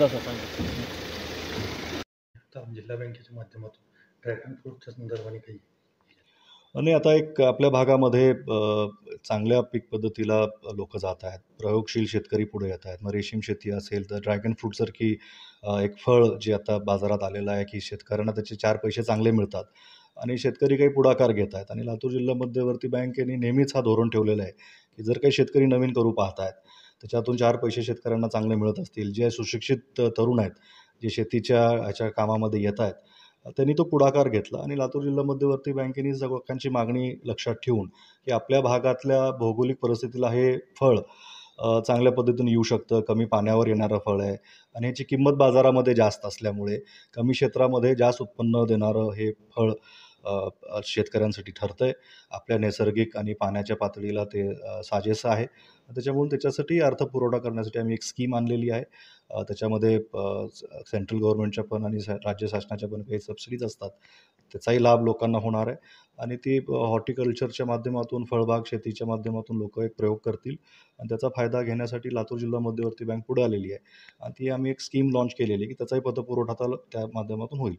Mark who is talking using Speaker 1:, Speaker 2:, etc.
Speaker 1: विकास होता.
Speaker 2: जिल्हा बँकेच्या माध्यमातून ड्रॅगन फ्रूटच्या संदर्भाने काही
Speaker 3: आणि आता एक आपल्या भागामध्ये चांगल्या पीक पद्धतीला लोक जात आहेत, प्रयोगशील शेतकरी पुढे येत आहेत. मग रेशीम शेती असेल तर ड्रॅगन फ्रूटसारखी एक फळ जे आता बाजारात आलेलं आहे की शेतकऱ्यांना त्याचे 4 पैसे चांगले मिळतात आणि शेतकरी काही पुढाकार घेत आहेत. आणि लातूर जिल्हा मध्यवर्ती बँकेने नेहमीच हा धोरण ठेवलेला आहे की जर काही शेतकरी नवीन करू पाहत आहेत, त्याच्यातून 4 पैसे शेतकऱ्यांना चांगले मिळत असतील, जे सुशिक्षित तरुण आहेत, जे शेतीच्या ह्याच्या कामामध्ये येत आहेत, त्यांनी तो पुढाकार घेतला. आणि लातूर जिल्हा मध्यवर्ती बँकेने लोकांची मागणी लक्षात ठेवून की आपल्या भागातल्या भौगोलिक परिस्थितीला हे फळ चांगल्या पद्धतीने येऊ शकतं, कमी पाण्यावर येणारं फळ आहे आणि ह्याची किंमत बाजारामध्ये जास्त असल्यामुळे कमी क्षेत्रामध्ये जास्त उत्पन्न देणारं हे फळ शेतकऱ्यांसाठी ठरतं आहे. आपल्या नैसर्गिक आणि पाण्याच्या पातळीला ते साजेसं आहे. त्याच्यामुळे त्याच्यासाठी अर्थपुरवठा करण्यासाठी आम्ही एक स्कीम आणलेली आहे. त्याच्यामध्ये सेंट्रल गव्हर्नमेंटच्या पण आणि राज्य शासनाच्या पण काही सबसिडीज असतात. त्याचाही लाभ लोकांना होणार आहे आणि ती हॉर्टिकल्चरच्या माध्यमातून, फळबाग शेतीच्या माध्यमातून लोकं एक प्रयोग करतील आणि त्याचा फायदा घेण्यासाठी लातूर जिल्हा मध्यवर्ती बँक पुढे आलेली आहे. आणि ती आम्ही एक स्कीम लॉन्च केलेली आहे की त्याचाही पतपुरवठा त्या माध्यमातून होईल.